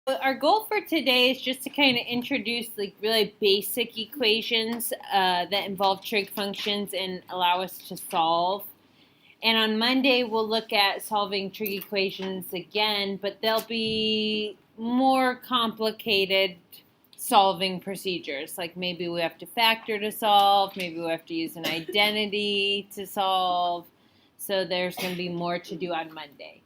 Our goal for today is just to kind of introduce like really basic equations that involve trig functions and allow us to solve. And on Monday, we'll look at solving trig equations again, but they'll be more complicated solving procedures. Like maybe we have to factor to solve, maybe we have to use an identity to solve. So there's going to be more to do on Monday.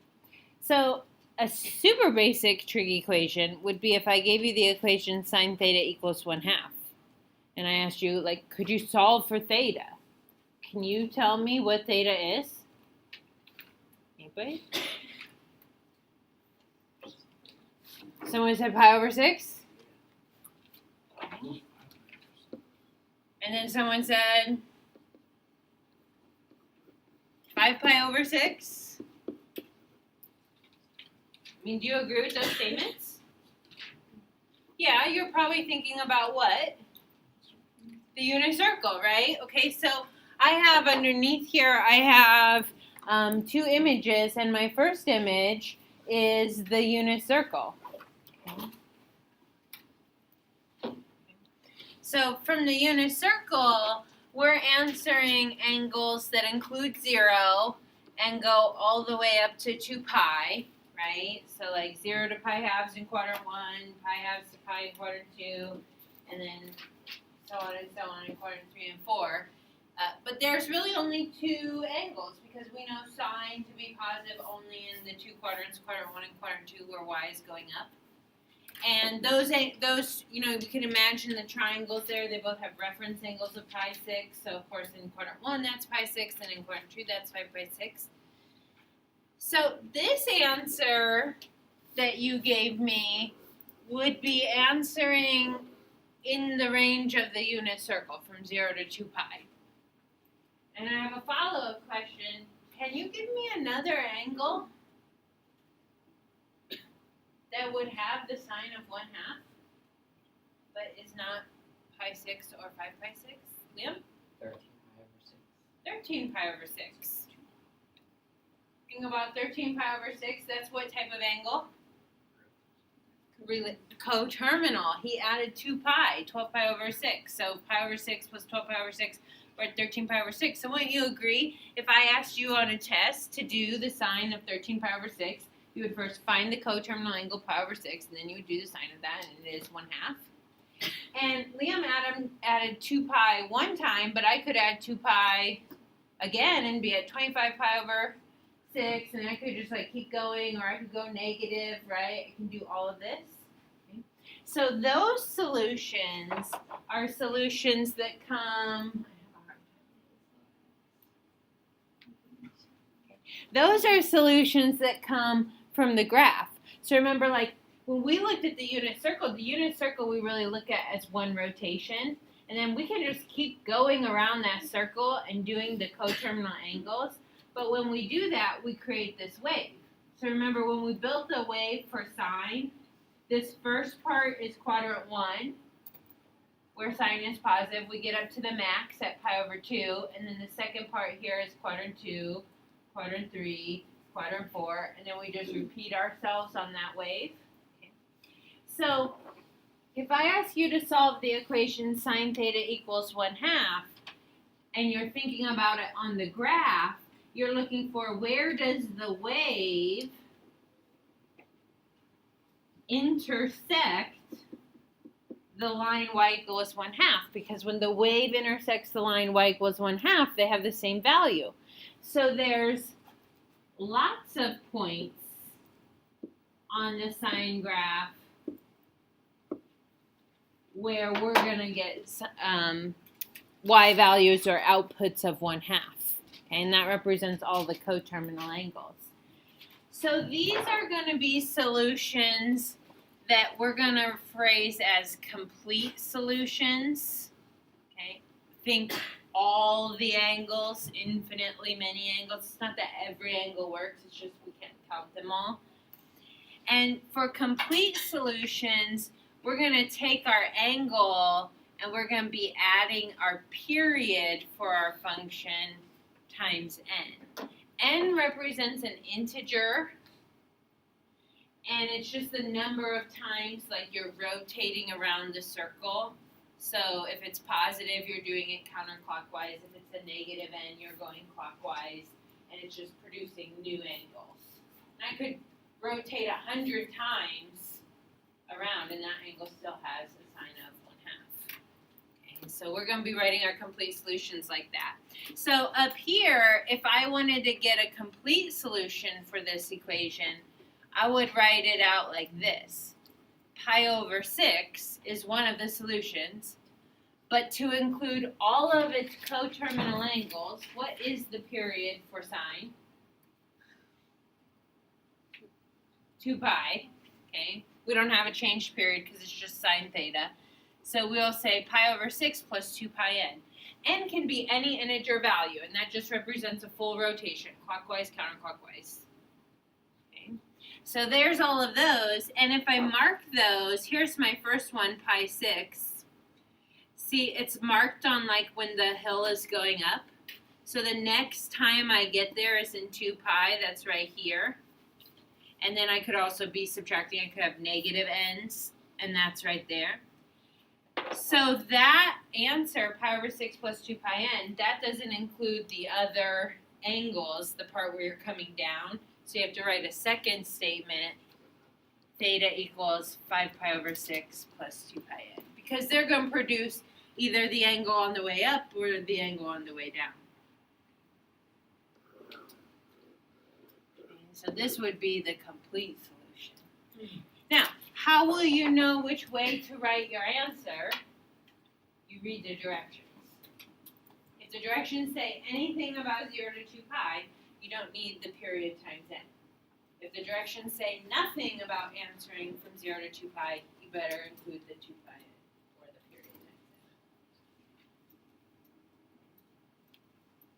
So a super basic trig equation would be if I gave you the equation sine theta equals 1/2. And I asked you, like, could you solve for theta? Can you tell me what theta is? Anybody? Someone said pi over 6? And then someone said 5 pi over 6? I mean, do you agree with those statements? Yeah, you're probably thinking about what? The unit circle, right? Okay, so I have underneath here, I have two images, and my first image is the unit circle. Okay. So from the unit circle, we're answering angles that include 0 and go all the way up to 2 pi. Right? So like 0 to pi halves in quadrant 1, pi halves to pi in quadrant 2, and then so on in quadrant 3 and 4. But there's really only two angles because we know sine to be positive only in the two quadrants, quadrant 1 and quadrant 2, where y is going up. And those, you know, we can imagine the triangles there. They both have reference angles of pi 6. So of course in quadrant 1 that's pi 6, and in quadrant 2 that's 5 pi 6. So this answer that you gave me would be answering in the range of the unit circle from 0 to 2 pi. And I have a follow-up question. Can you give me another angle that would have the sign of 1/2 but is not pi 6 or 5 pi 6? Liam? 13 pi over 6. 13 pi over 6. Thinking about 13 pi over 6, that's what type of angle? Coterminal. He added 2 pi, 12 pi over 6. So pi over 6 plus 12 pi over 6, we're at 13 pi over 6. So wouldn't you agree, if I asked you on a test to do the sine of 13 pi over 6, you would first find the coterminal angle pi over 6, and then you would do the sine of that, and it is 1/2. And Liam added 2 pi one time, but I could add 2 pi again and be at 25 pi over 6, and I could just like keep going, or I could go negative, right? I can do all of this. Okay. So those solutions are solutions that come. Those are solutions that come from the graph. So remember, like when we looked at the unit circle we really look at as one rotation, and then we can just keep going around that circle and doing the coterminal angles. But when we do that, we create this wave. So remember, when we built the wave for sine, this first part is quadrant 1, where sine is positive. We get up to the max at pi over 2, and then the second part here is quadrant 2, quadrant 3, quadrant 4, and then we just repeat ourselves on that wave. Okay. So if I ask you to solve the equation sine theta equals 1/2, and you're thinking about it on the graph, you're looking for where does the wave intersect the line y equals 1/2, because when the wave intersects the line y equals 1/2, they have the same value. So there's lots of points on the sine graph where we're going to get y values or outputs of 1/2. Okay, and that represents all the coterminal angles. So these are going to be solutions that we're going to phrase as complete solutions. Okay, think all the angles, infinitely many angles. It's not that every angle works, it's just we can't count them all. And for complete solutions, we're going to take our angle and we're going to be adding our period for our function times n. N represents an integer, and it's just the number of times like you're rotating around the circle. So if it's positive, you're doing it counterclockwise. If it's a negative n, you're going clockwise, and it's just producing new angles. And I could rotate 100 times around, and that angle still has a sine of 1/2. Okay, so we're going to be writing our complete solutions like that. So up here, if I wanted to get a complete solution for this equation, I would write it out like this. Pi over 6 is one of the solutions, but to include all of its coterminal angles, what is the period for sine? 2 pi, okay? We don't have a changed period because it's just sine theta. So we'll say pi over 6 plus 2 pi n. N can be any integer value, and that just represents a full rotation, clockwise, counterclockwise. Okay. So there's all of those, and if I mark those, here's my first one, pi 6. See, it's marked on like when the hill is going up. So the next time I get there is in 2 pi, that's right here. And then I could also be subtracting, I could have negative n's, and that's right there. So that answer, pi over 6 plus 2 pi n, that doesn't include the other angles, the part where you're coming down. So you have to write a second statement, theta equals 5 pi over 6 plus 2 pi n. Because they're going to produce either the angle on the way up or the angle on the way down. So this would be the complete solution. Now, how will you know which way to write your answer? You read the directions. If the directions say anything about 0 to 2 pi, you don't need the period times n. If the directions say nothing about answering from 0 to 2 pi, you better include the 2 pi n or the period times n.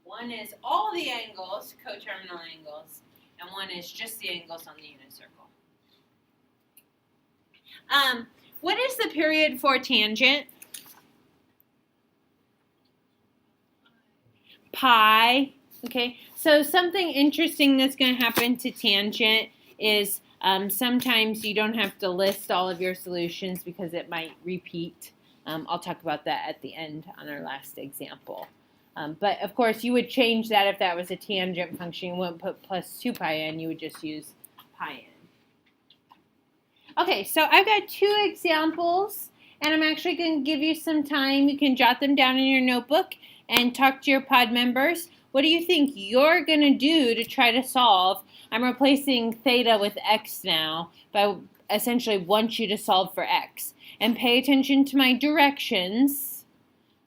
One is all the angles, coterminal angles, and one is just the angles on the unit circle. What is the period for tangent? Pi. Okay, so something interesting that's going to happen to tangent is sometimes you don't have to list all of your solutions because it might repeat. I'll talk about that at the end on our last example. But of course, you would change that if that was a tangent function. You wouldn't put plus 2 pi n, you would just use pi n. Okay, so I've got 2 examples, and I'm actually going to give you some time. You can jot them down in your notebook and talk to your pod members. What do you think you're going to do to try to solve? I'm replacing theta with x now, but I essentially want you to solve for x. And pay attention to my directions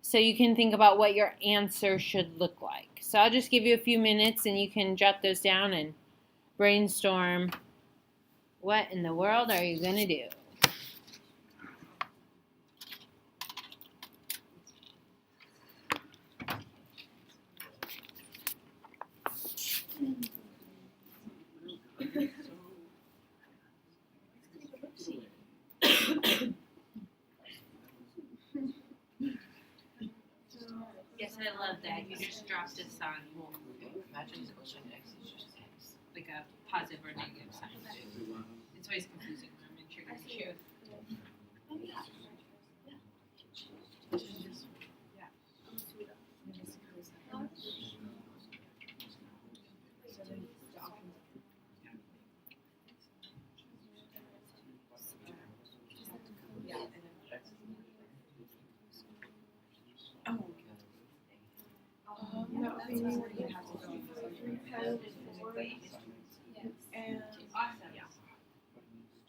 so you can think about what your answer should look like. So I'll just give you a few minutes and you can jot those down and brainstorm. What in the world are you going to do? Yes, I love that. You just dropped a sign. Imagine the question x is just x. Like a positive or negative sign. It's always confusing when I'm in Trig and Truth. That would be where you have to go 3 pi and Awesome.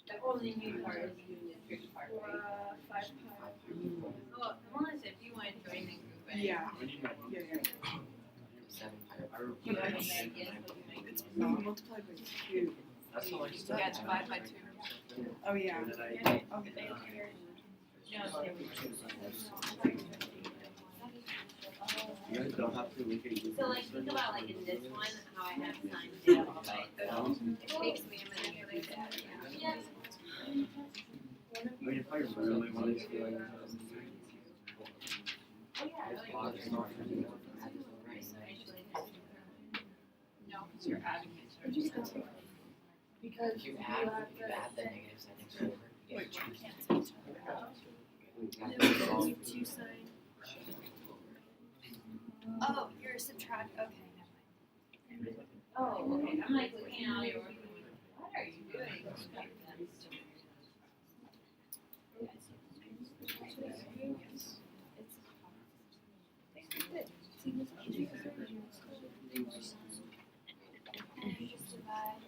The only new part is the Trig part, right? 5 pi. Oh, Melissa, if you want to join the group, Yeah. 7 pi. Do you have any ideas what you might It's do? multiplied by 2. That's all I You just got divide by 2. Oh, yeah. Okay. No, You guys don't have to look at you. so like think about like in this one, how I have sine theta all the way through. It takes me a minute to do that. Yeah. I mean, if I really wanted to, like, No, because you're adding it. Because If you you add, have if you add the negative sign next over, you get Which- Two sign. Oh, you're subtract. Okay, never mind. Oh, okay. I'm like looking at all your work. What are you doing? And you just divide.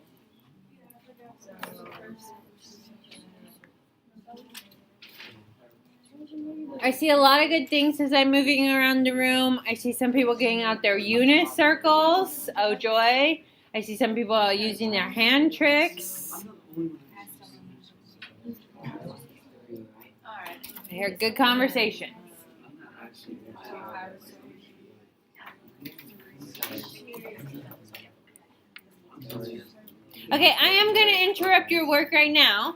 I see a lot of good things as I'm moving around the room. I see some people getting out their unit circles. Oh, joy. I see some people using their hand tricks. Alright. I hear good conversation. Okay, I am going to interrupt your work right now.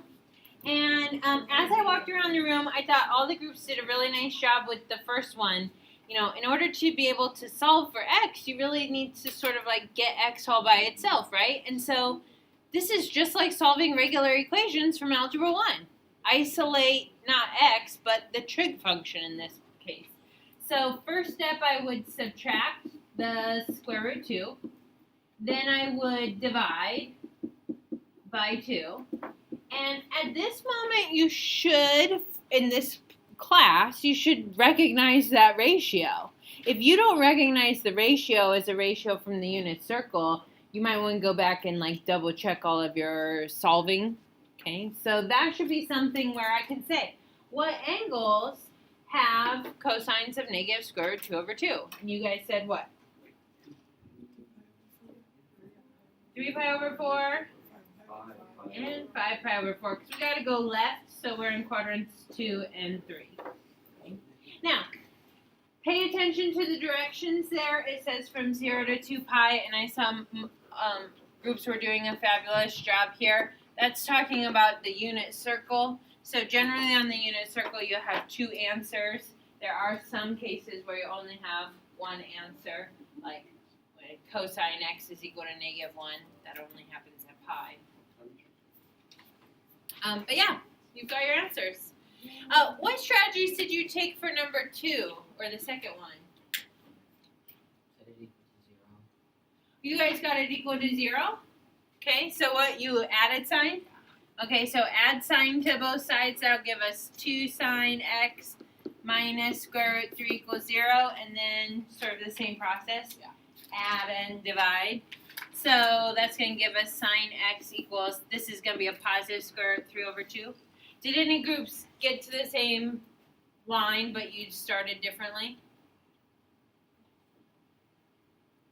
And as I walked around the room, I thought all the groups did a really nice job with the first one. You know, in order to be able to solve for x, you really need to sort of like get x all by itself, right? And so this is just like solving regular equations from Algebra 1. Isolate not x, but the trig function in this case. So first step, I would subtract the square root 2. Then I would divide by 2. And at this moment, you should, in this class, you should recognize that ratio. If you don't recognize the ratio as a ratio from the unit circle, you might want to go back and like double check all of your solving. Okay, so that should be something where I can say, what angles have cosines of negative square root 2 over 2? And you guys said what? 3 pi over 4. And 5 pi over 4, because we got to go left, so we're in quadrants 2 and 3. Okay. Now, pay attention to the directions there. It says from 0 to 2 pi, and I saw groups were doing a fabulous job here. That's talking about the unit circle. So generally on the unit circle, you have 2 answers. There are some cases where you only have 1 answer, like when cosine x is equal to negative 1. That only happens at pi. But yeah, you've got your answers. What strategies did you take for number 2, or the second one? Set it equal to 0. You guys got it equal to 0? Okay, so what, you added sign? Okay, so add sign to both sides. That'll give us 2 sine x minus square root 3 equals 0, and then sort of the same process. Add and divide. So that's going to give us sine x equals, this is going to be a positive square root 3 over 2. Did any groups get to the same line, but you started differently?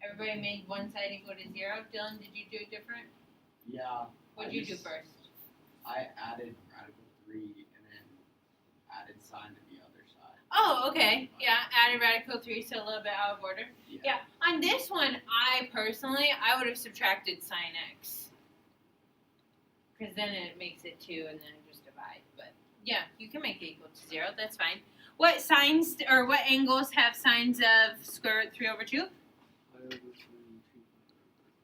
Everybody made one side equal to 0. Dylan, did you do it different? Yeah. What did you do first? I added radical 3 and then added sine to the other side. Oh, okay. Yeah, added radical 3, so a little bit out of order. Yeah, on this one, I would have subtracted sine x. Because then it makes it 2 and then just divide. But yeah, you can make it equal to 0, that's fine. What signs, or what angles have signs of square root 3 over 2?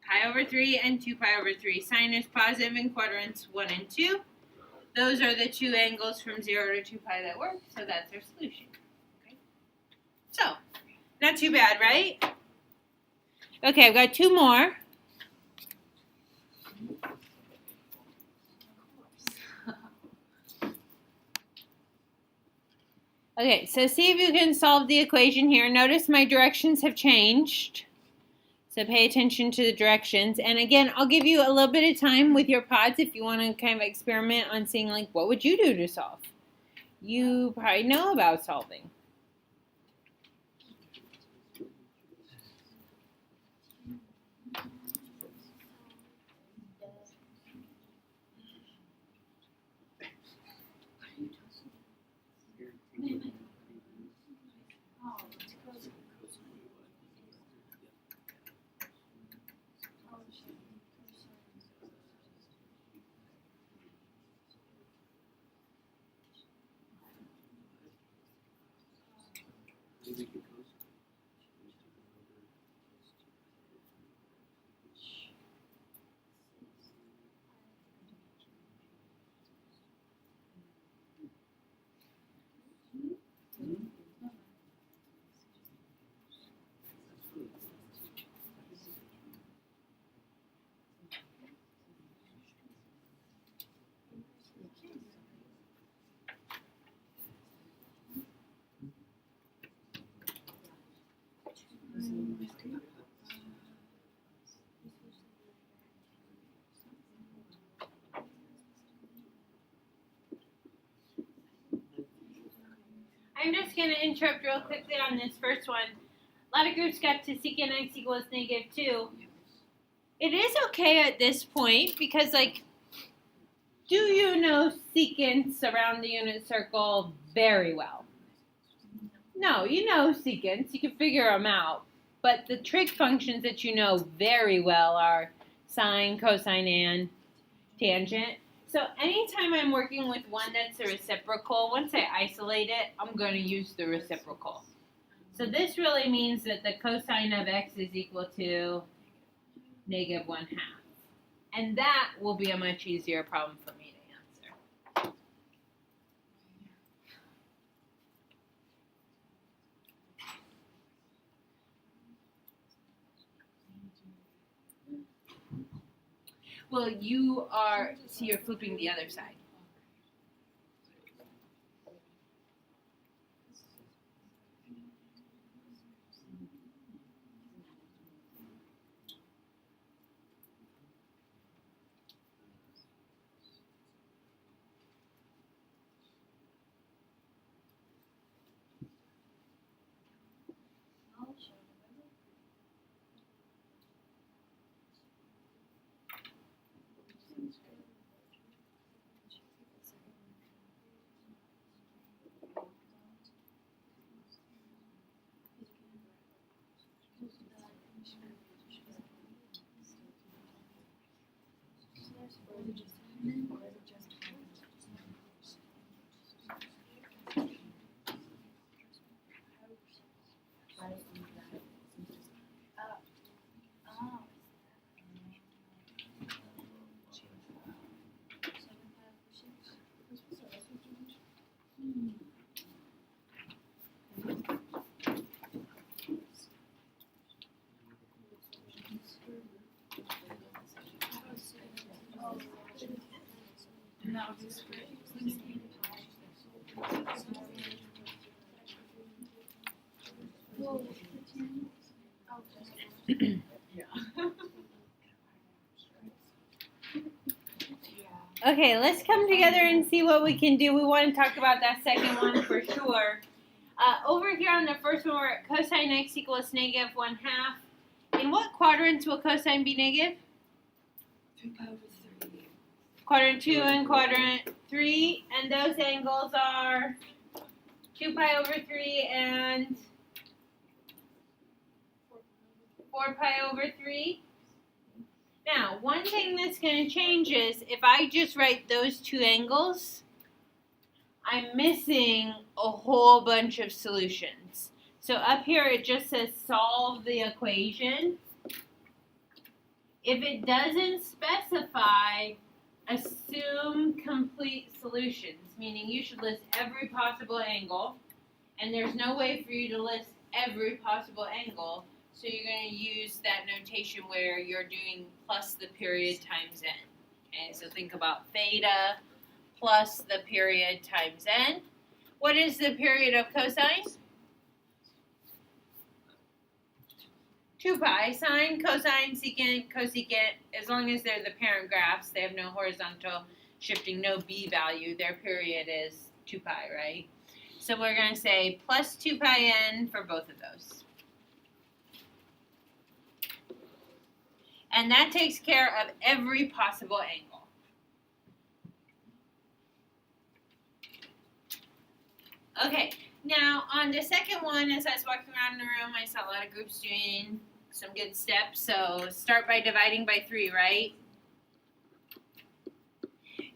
Pi over 3 and 2 pi over 3. Sine is positive in quadrants 1 and 2. Those are the 2 angles from 0 to 2 pi that work, so that's our solution. Okay. So, not too bad, right? Okay, I've got 2 more. Okay, so see if you can solve the equation here. Notice my directions have changed. So pay attention to the directions. And again, I'll give you a little bit of time with your pods if you want to kind of experiment on seeing, like, what would you do to solve? You probably know about solving. I'm just going to interrupt real quickly on this first one. A lot of groups got to secant x equals -2. It is okay at this point because, like, do you know secants around the unit circle very well? No, you know secants. You can figure them out. But the trig functions that you know very well are sine, cosine, and tangent. So anytime I'm working with one that's a reciprocal, once I isolate it, I'm going to use the reciprocal. So this really means that the cosine of x is equal to -1/2. And that will be a much easier problem for me to answer. Well, so you're flipping the other side. Okay, let's come together and see what we can do. We want to talk about that second one for sure. Over here on the first one, we're at cosine x equals -1/2. In what quadrants will cosine be negative? 3/3. Quadrant 2 and quadrant 3. And those angles are 2π/3 and 4π/3. Now, one thing that's going to change is if I just write those two angles, I'm missing a whole bunch of solutions. So up here it just says solve the equation. If it doesn't specify, assume complete solutions, meaning you should list every possible angle, and there's no way for you to list every possible angle. So you're going to use that notation where you're doing plus the period times n. Okay, so think about theta plus the period times n. What is the period of cosine? 2π. Sine, cosine, secant, cosecant. As long as they're the parent graphs, they have no horizontal shifting, no b value. Their period is 2π, right? So we're going to say plus 2πn for both of those. And that takes care of every possible angle. Okay, now on the second one, as I was walking around the room, I saw a lot of groups doing some good steps. So start by dividing by 3, right?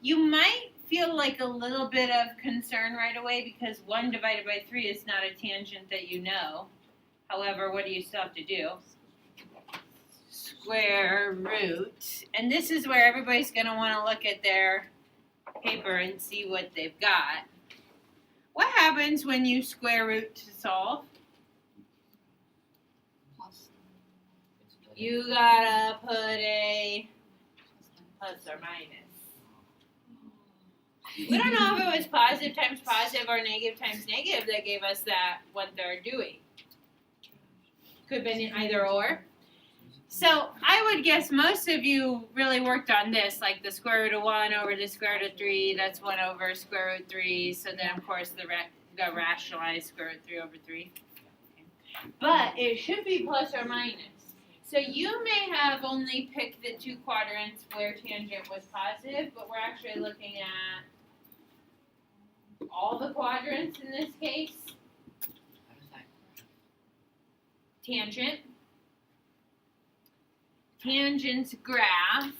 You might feel like a little bit of concern right away because 1 divided by 3 is not a tangent that you know. However, what do you still have to do? Square root. And this is where everybody's going to want to look at their paper and see what they've got. What happens when you square root to solve? You gotta put a plus or minus. We don't know if it was positive times positive or negative times negative that gave us that 1/3 Dewey. Could have been either or. So I would guess most of you really worked on this, like the square root of 1 over the square root of 3, that's 1 over square root of 3. So then, of course, the got rationalized square root 3 over 3. But it should be plus or minus. So you may have only picked the two quadrants where tangent was positive, but we're actually looking at all the quadrants in this case. How does that Tangent. Tangent's graph.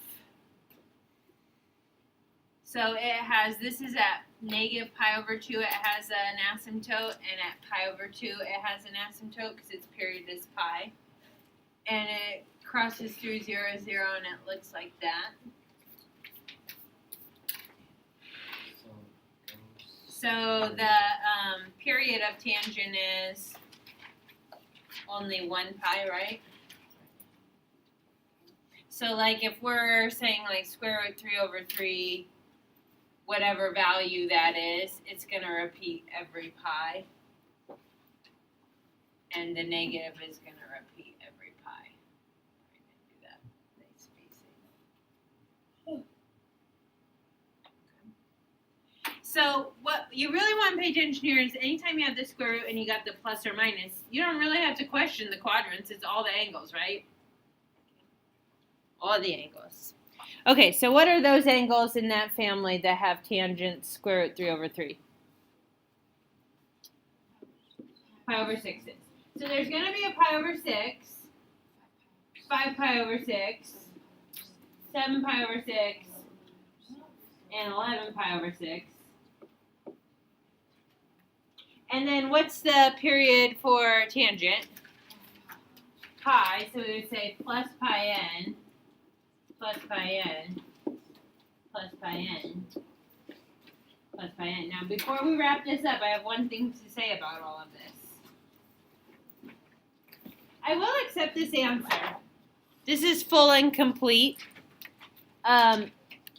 So it has, this is at negative pi over 2, it has an asymptote, and at pi over 2, it has an asymptote because its period is pi. And it crosses through 0, 0, and it looks like that. So the period of tangent is only 1 pi, right? So like if we're saying like square root 3 over 3, whatever value that is, it's going to repeat every pi. And the negative is going to repeat every pi. We're going to do that nice spacing. So what you really want to pay attention here is anytime you have the square root and you got the plus or minus, you don't really have to question the quadrants. It's all the angles, right? All the angles. Okay, so what are those angles in that family that have tangent square root 3 over 3? Pi over 6s. So there's going to be a pi over 6, 5 pi over 6, 7 pi over 6, and 11 pi over 6. And then what's the period for tangent? Pi, so we would say plus pi n, plus pi n, plus pi n, plus pi n. Now before we wrap this up, I have one thing to say about all of this. I will accept this answer. This is full and complete. It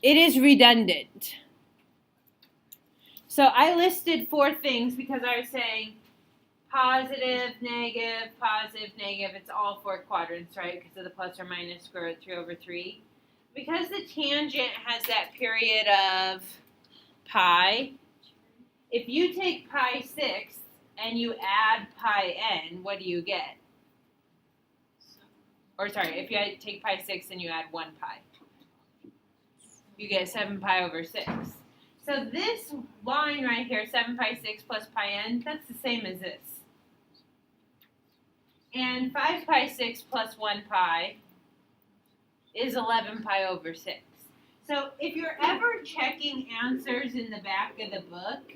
is redundant. So I listed 4 things because I was saying positive, negative, it's all 4 quadrants, right? Because of the plus or minus square root 3 over 3. Because the tangent has that period of pi, if you take pi 6 and you add pi n, what do you get? Or sorry, if you take pi 6 and you add 1 pi, you get 7 pi over 6. So this line right here, 7 pi 6 plus pi n, that's the same as this. And 5 pi 6 plus 1 pi is 11 pi over 6. So if you're ever checking answers in the back of the book,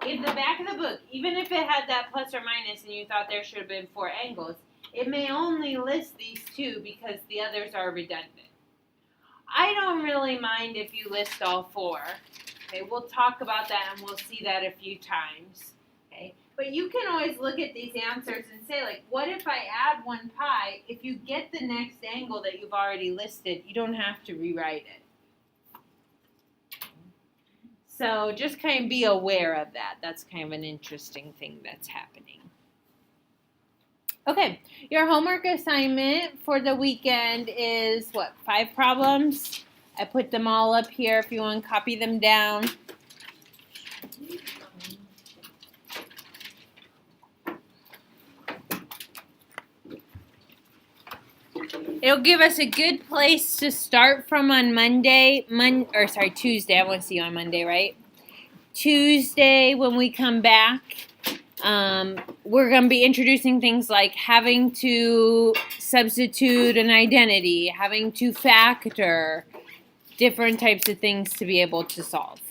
if the back of the book, even if it had that plus or minus and you thought there should have been 4 angles, it may only list these 2 because the others are redundant. I don't really mind if you list all 4. Okay, we'll talk about that and we'll see that a few times. Okay, but you can always look at these answers and say, like, what if I add 1 pi? If you get the next angle that you've already listed, you don't have to rewrite it. So just kind of be aware of that. That's kind of an interesting thing that's happening. Okay, your homework assignment for the weekend is what, 5 problems? I put them all up here if you want to copy them down. It'll give us a good place to start from on Monday, Tuesday. I want to see you on Monday, right? Tuesday when we come back. We're going to be introducing things like having to substitute an identity, having to factor, different types of things to be able to solve.